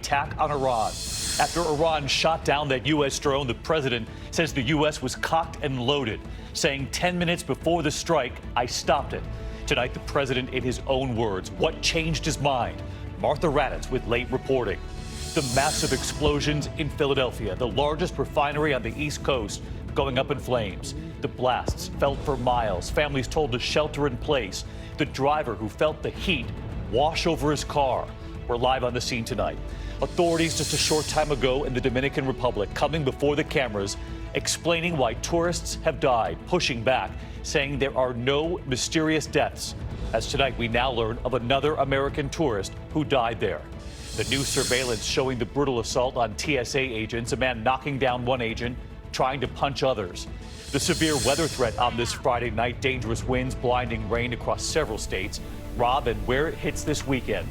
attack on Iran. After Iran shot down that U.S. drone, the president says the U.S. was cocked and loaded, saying 10 minutes before the strike, I stopped it. Tonight, the president, in his own words, what changed his mind? Martha Raddatz with late reporting. The massive explosions in Philadelphia, the largest refinery on the East Coast, going up in flames. The blasts felt for miles. Families told to shelter in place. The driver who felt the heat wash over his car. We're live on the scene tonight. Authorities just a short time ago in the Dominican Republic coming before the cameras, explaining why tourists have died, pushing back, saying there are no mysterious deaths. As tonight we now learn of another American tourist who died there. The new surveillance showing the brutal assault on TSA agents, a man knocking down one agent, trying to punch others. The severe weather threat on this Friday night, dangerous winds, blinding rain across several states. Rob, and where it hits this weekend.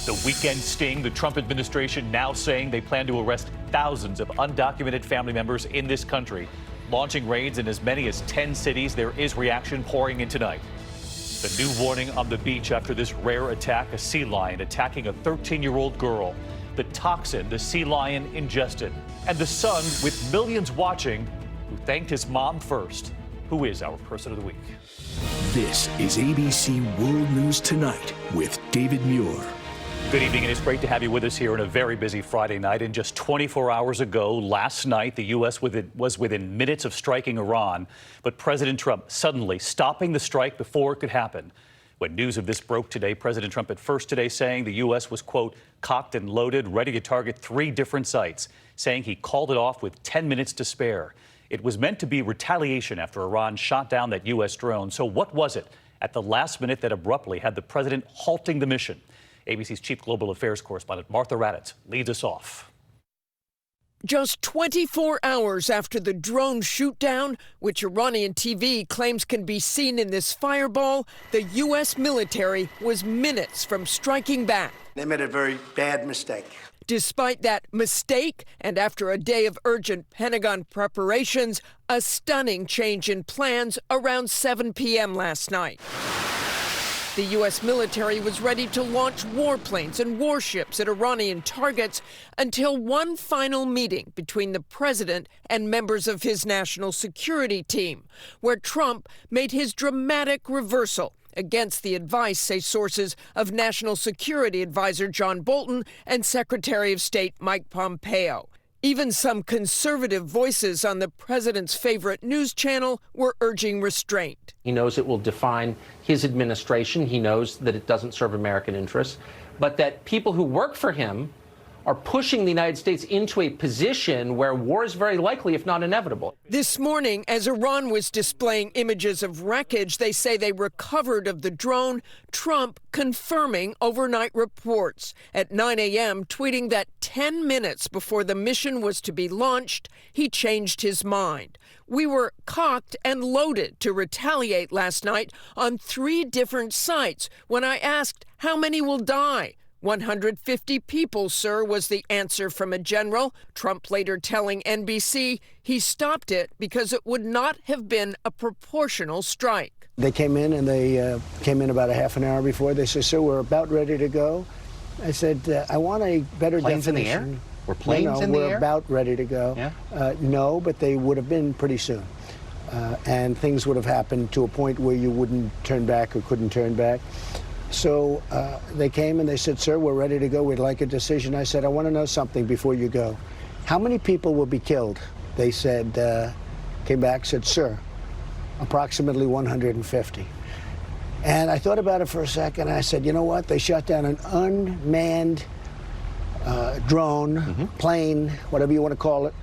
The weekend sting, the Trump administration now saying they plan to arrest thousands of undocumented family members in this country. Launching raids in as many as 10 cities, there is reaction pouring in tonight. The new warning on the beach after this rare attack, a sea lion attacking a 13-year-old girl. The toxin the sea lion ingested. And the son, with millions watching, who thanked his mom first. Who is our person of the week? This is ABC World News Tonight with David Muir. Good evening, and it's great to have you with us here on a very busy Friday night. And just 24 hours ago, last night, the U.S. was within minutes of striking Iran, but President Trump suddenly stopping the strike before it could happen. When news of this broke today, President Trump at first today saying the U.S. was, quote, cocked and loaded, ready to target 3 different sites, saying he called it off with 10 minutes to spare. It was meant to be retaliation after Iran shot down that U.S. drone. So what was it at the last minute that abruptly had the president halting the mission? ABC's chief global affairs correspondent Martha Raddatz leads us off. Just 24 hours after the drone shoot-down, which Iranian TV claims can be seen in this fireball, the U.S. military was minutes from striking back. They made a very bad mistake. Despite that mistake, and after a day of urgent Pentagon preparations, a stunning change in plans around 7 p.m. last night. The U.S. military was ready to launch warplanes and warships at Iranian targets until one final meeting between the president and members of his national security team, where Trump made his dramatic reversal against the advice, say sources, of National Security Advisor John Bolton and Secretary of State Mike Pompeo. Even some conservative voices on the president's favorite news channel were urging restraint. He knows it will define his administration. He knows that it doesn't serve American interests, but that people who work for him are pushing the United States into a position where war is very likely, if not inevitable. This morning, as Iran was displaying images of wreckage they say they recovered of the drone, Trump confirming overnight reports. At 9 a.m., tweeting that 10 minutes before the mission was to be launched, he changed his mind. We were cocked and loaded to retaliate last night on 3 different sites when I asked how many will die. 150 people, sir, was the answer from a general. Trump later telling NBC he stopped it because it would not have been a proportional strike. They came in, and they came in about a half an hour before. They said, sir, we're about ready to go. I said, I want a better planes definition. In the air? Were planes in the air? We're about ready to go. Yeah? No, but they would have been pretty soon. And things would have happened to a point where you wouldn't turn back or couldn't turn back. So they came and they said, sir, we're ready to go. We'd like a decision. I said, I want to know something before you go. How many people will be killed? They said, came back, said, sir, approximately 150. And I thought about it for a second. I said, you know what? They shot down an unmanned drone, plane, whatever you want to call it.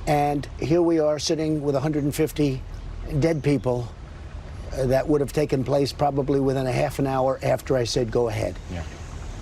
And here we are sitting with 150 dead people. That would have taken place probably within a half an hour after I said go ahead. Yeah.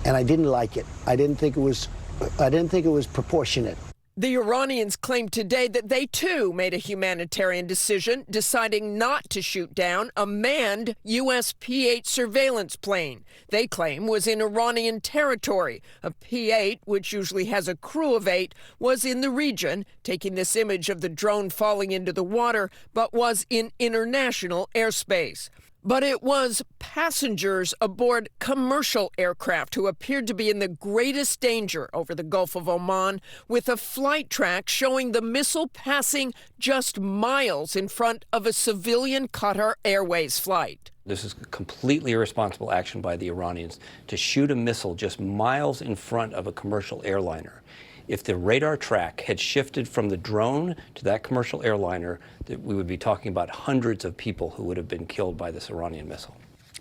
And I didn't like it. I didn't think it was proportionate. The Iranians claimed today that they, too, made a humanitarian decision, deciding not to shoot down a manned U.S. P-8 surveillance plane they claim was in Iranian territory. A P-8, which usually has a crew of 8, was in the region, taking this image of the drone falling into the water, but was in international airspace. But it was passengers aboard commercial aircraft who appeared to be in the greatest danger over the Gulf of Oman, with a flight track showing the missile passing just miles in front of a civilian Qatar Airways flight. This is completely irresponsible action by the Iranians to shoot a missile just miles in front of a commercial airliner. If the radar track had shifted from the drone to that commercial airliner, we would be talking about hundreds of people who would have been killed by this Iranian missile.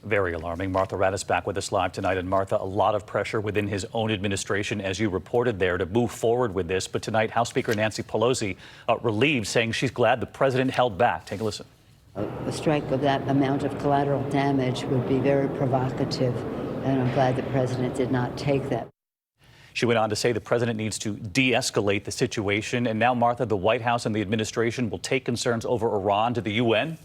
Very alarming. Martha Raddatz back with us live tonight. And Martha, a lot of pressure within his own administration, as you reported there, to move forward with this. But tonight, House Speaker Nancy Pelosi relieved, saying she's glad the president held back. Take a listen. A strike of that amount of collateral damage would be very provocative, and I'm glad the president did not take that. She went on to say the president needs to de-escalate the situation. And now, Martha, the White House and the administration will take concerns over Iran to the UN.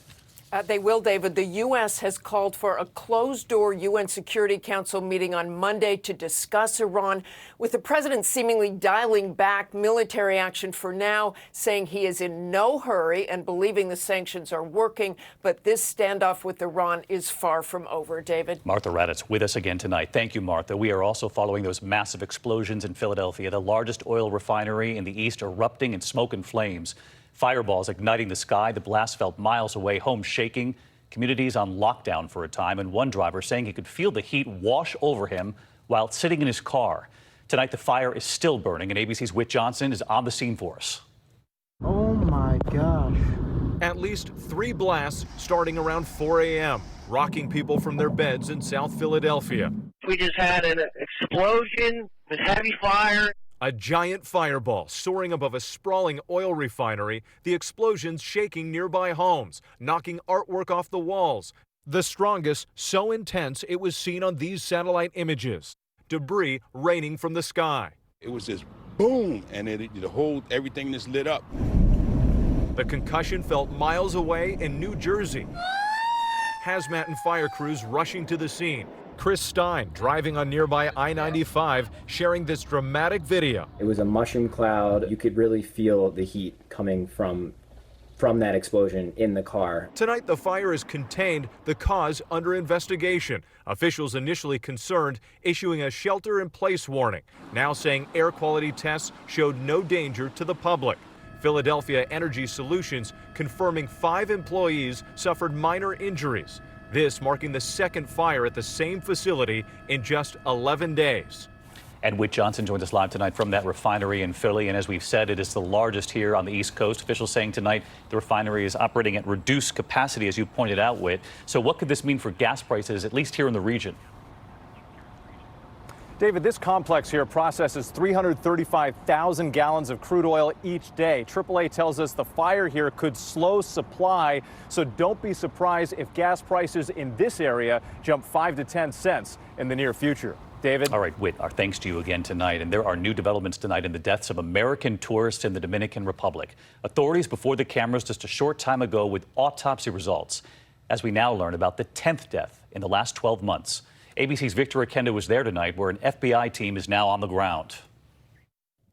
They will, David. The U.S. has called for a closed-door UN Security Council meeting on Monday to discuss Iran, with the president seemingly dialing back military action for now, saying he is in no hurry and believing the sanctions are working. But this standoff with Iran is far from over, David. Martha Raddatz with us again tonight. Thank you, Martha. We are also following those massive explosions in Philadelphia, the largest oil refinery in the East erupting in smoke and flames. Fireballs igniting the sky. The blast felt miles away, homes shaking, communities on lockdown for a time, and one driver saying he could feel the heat wash over him while sitting in his car. Tonight, the fire is still burning, and ABC's Whit Johnson is on the scene for us. Oh my gosh. At least 3 blasts starting around 4 a.m., rocking people from their beds in South Philadelphia. We just had an explosion with heavy fire. A giant fireball soaring above a sprawling oil refinery, the explosions shaking nearby homes, knocking artwork off the walls. The strongest so intense it was seen on these satellite images. Debris raining from the sky. It was just boom, and everything just lit up. The concussion felt miles away in New Jersey. Hazmat and fire crews rushing to the scene. Chris Stein, driving on nearby I-95, sharing this dramatic video. It was a mushroom cloud. You could really feel the heat coming from that explosion in the car. Tonight, the fire is contained, the cause under investigation. Officials initially concerned, issuing a shelter-in-place warning, now saying air quality tests showed no danger to the public. Philadelphia Energy Solutions confirming 5 employees suffered minor injuries. This marking the second fire at the same facility in just 11 days. And Whit Johnson joins us live tonight from that refinery in Philly. And as we've said, it is the largest here on the East Coast. Officials saying tonight the refinery is operating at reduced capacity, as you pointed out, Whit. So what could this mean for gas prices, at least here in the region? David, this complex here processes 335,000 gallons of crude oil each day. AAA tells us the fire here could slow supply, so don't be surprised if gas prices in this area jump 5 to 10 cents in the near future. David? All right, Whit, our thanks to you again tonight. And there are new developments tonight in the deaths of American tourists in the Dominican Republic. Authorities before the cameras just a short time ago with autopsy results, as we now learn about the 10th death in the last 12 months. ABC's Victor Akenda was there tonight, where an FBI team is now on the ground.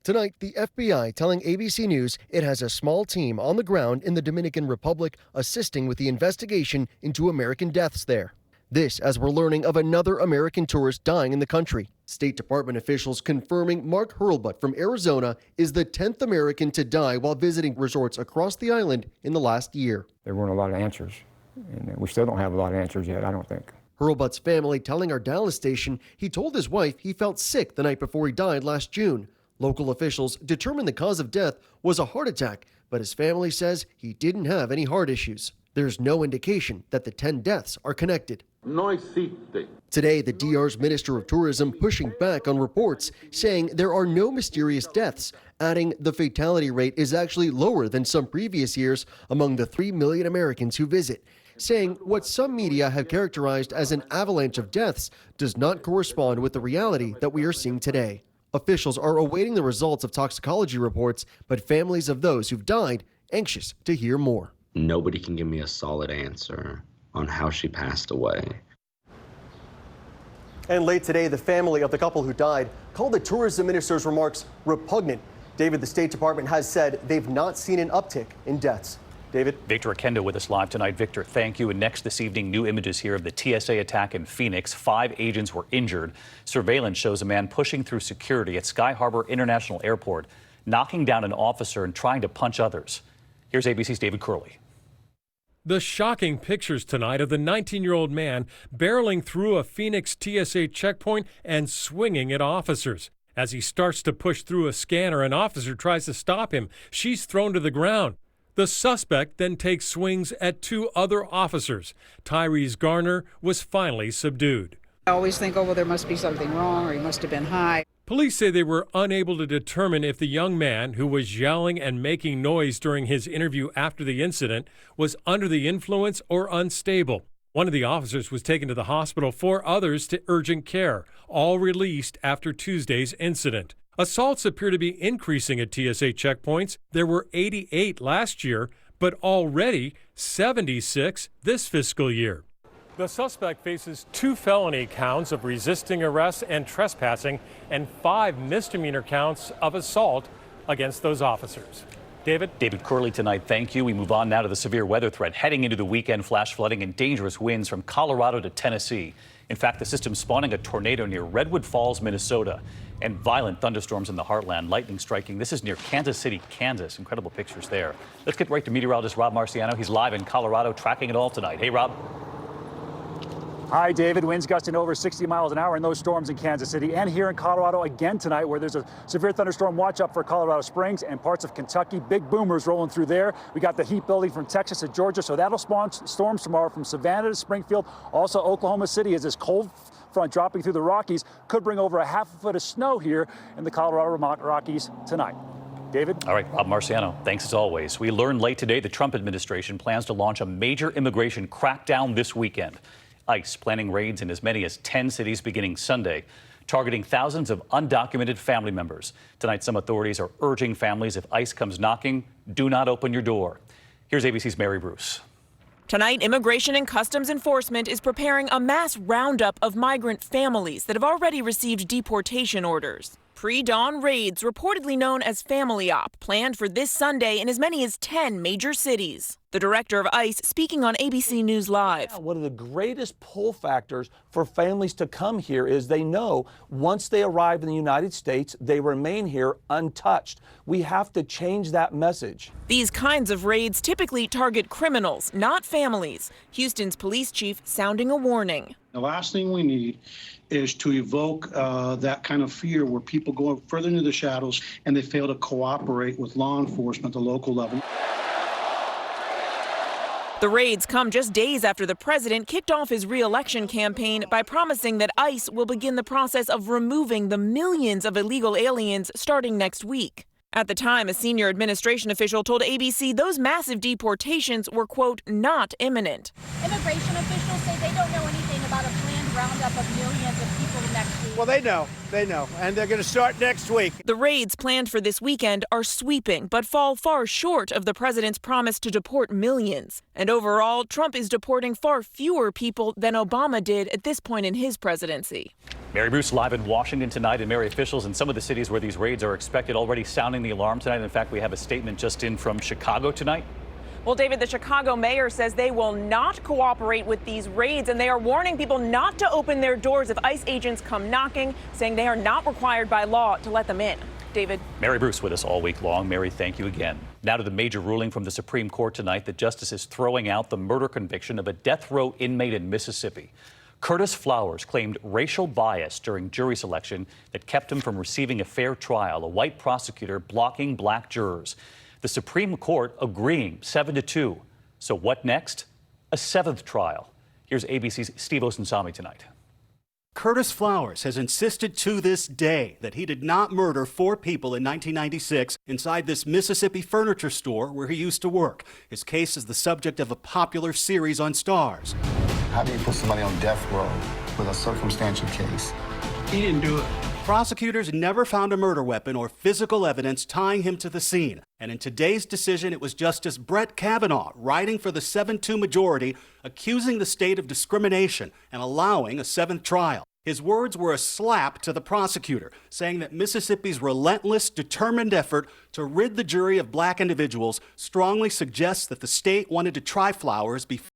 Tonight, the FBI telling ABC News it has a small team on the ground in the Dominican Republic assisting with the investigation into American deaths there. This as we're learning of another American tourist dying in the country. State Department officials confirming Mark Hurlbut from Arizona is the 10th American to die while visiting resorts across the island in the last year. There weren't a lot of answers, and we still don't have a lot of answers yet, I don't think. Hurlbut's family telling our Dallas station he told his wife he felt sick the night before he died last June. Local officials determined the cause of death was a heart attack, but his family says he didn't have any heart issues. There's no indication that the 10 deaths are connected. No existe. Today, the DR's Minister of Tourism pushing back on reports, saying there are no mysterious deaths, adding the fatality rate is actually lower than some previous years among the 3 million Americans who visit, saying what some media have characterized as an avalanche of deaths does not correspond with the reality that we are seeing today. Officials are awaiting the results of toxicology reports, but families of those who've died anxious to hear more. Nobody can give me a solid answer on how she passed away. And late today, the family of the couple who died called the tourism minister's remarks repugnant. David, the State Department has said they've not seen an uptick in deaths. David? Victor Akendo with us live tonight. Victor, thank you. And next this evening, new images here of the TSA attack in Phoenix. 5 agents were injured. Surveillance shows a man pushing through security at Sky Harbor International Airport, knocking down an officer and trying to punch others. Here's ABC's David Curley. The shocking pictures tonight of the 19-year-old man barreling through a Phoenix TSA checkpoint and swinging at officers. As he starts to push through a scanner, an officer tries to stop him. She's thrown to the ground. The suspect then takes swings at 2 other officers. Tyrese Garner was finally subdued. I always think, oh, well, there must be something wrong or he must have been high. Police say they were unable to determine if the young man, who was yelling and making noise during his interview after the incident, was under the influence or unstable. One of the officers was taken to the hospital, 4 others to urgent care, all released after Tuesday's incident. Assaults appear to be increasing at TSA checkpoints. There were 88 last year, but already 76 this fiscal year. The suspect faces 2 felony counts of resisting arrest and trespassing and 5 misdemeanor counts of assault against those officers. David Curley tonight, thank you. We move on now to the severe weather threat heading into the weekend. Flash flooding and dangerous winds from Colorado to Tennessee. In fact, the system spawning a tornado near Redwood Falls, Minnesota, and violent thunderstorms in the heartland, lightning striking. This is near Kansas City, Kansas. Incredible pictures there. Let's get right to meteorologist Rob Marciano. He's live in Colorado tracking it all tonight. Hey, Rob. Hi, David. Winds gusting over 60 miles an hour in those storms in Kansas City and here in Colorado again tonight, where there's a severe thunderstorm watch up for Colorado Springs and parts of Kentucky. Big boomers rolling through there. We got the heat building from Texas to Georgia, so that'll spawn storms tomorrow from Savannah to Springfield. Also, Oklahoma City, as this cold front dropping through the Rockies could bring over a half a foot of snow here in the Colorado Rockies tonight. David? All right, Rob Marciano, thanks as always. We learned late today the Trump administration plans to launch a major immigration crackdown this weekend. ICE planning raids in as many as 10 cities beginning Sunday, targeting thousands of undocumented family members. Tonight, some authorities are urging families, if ICE comes knocking, do not open your door. Here's ABC's Mary Bruce. Tonight, Immigration and Customs Enforcement is preparing a mass roundup of migrant families that have already received deportation orders. Pre-dawn raids, reportedly known as Family Op, planned for this Sunday in as many as 10 major cities. The director of ICE speaking on ABC News Live. One of the greatest pull factors for families to come here is they know once they arrive in the United States, they remain here untouched. We have to change that message. These kinds of raids typically target criminals, not families. Houston's police chief sounding a warning. The last thing we need is to evoke that kind of fear where people go further into the shadows and they fail to cooperate with law enforcement at the local level. The raids come just days after the president kicked off his re-election campaign by promising that ICE will begin the process of removing the millions of illegal aliens starting next week. At the time, a senior administration official told ABC those massive deportations were, quote, not imminent. Immigration officials say they don't know anything about a planned roundup of millions of people next week. Well, they know, and they're going to start next week. The raids planned for this weekend are sweeping, but fall far short of the president's promise to deport millions. And overall, Trump is deporting far fewer people than Obama did at this point in his presidency. Mary Bruce live in Washington tonight, and Mary, officials in some of the cities where these raids are expected already sounding the alarm tonight. In fact, we have a statement just in from Chicago tonight. Well, David, the Chicago mayor says they will not cooperate with these raids, and they are warning people not to open their doors if ICE agents come knocking, saying they are not required by law to let them in. David? Mary Bruce with us all week long. Mary, thank you again. Now to the major ruling from the Supreme Court tonight. The justice is throwing out the murder conviction of a death row inmate in Mississippi. Curtis Flowers claimed racial bias during jury selection that kept him from receiving a fair trial, a white prosecutor blocking black jurors. The Supreme Court agreeing 7-2. So what next? A 7th trial. Here's ABC's Steve Osunsami tonight. Curtis Flowers has insisted to this day that he did not murder 4 people in 1996 inside this Mississippi furniture store where he used to work. His case is the subject of a popular series on Starz. How do you put somebody on death row with a circumstantial case? He didn't do it. Prosecutors never found a murder weapon or physical evidence tying him to the scene. And in today's decision, it was Justice Brett Kavanaugh writing for the 7-2 majority, accusing the state of discrimination and allowing a 7th trial. His words were a slap to the prosecutor, saying that Mississippi's relentless, determined effort to rid the jury of black individuals strongly suggests that the state wanted to try Flowers before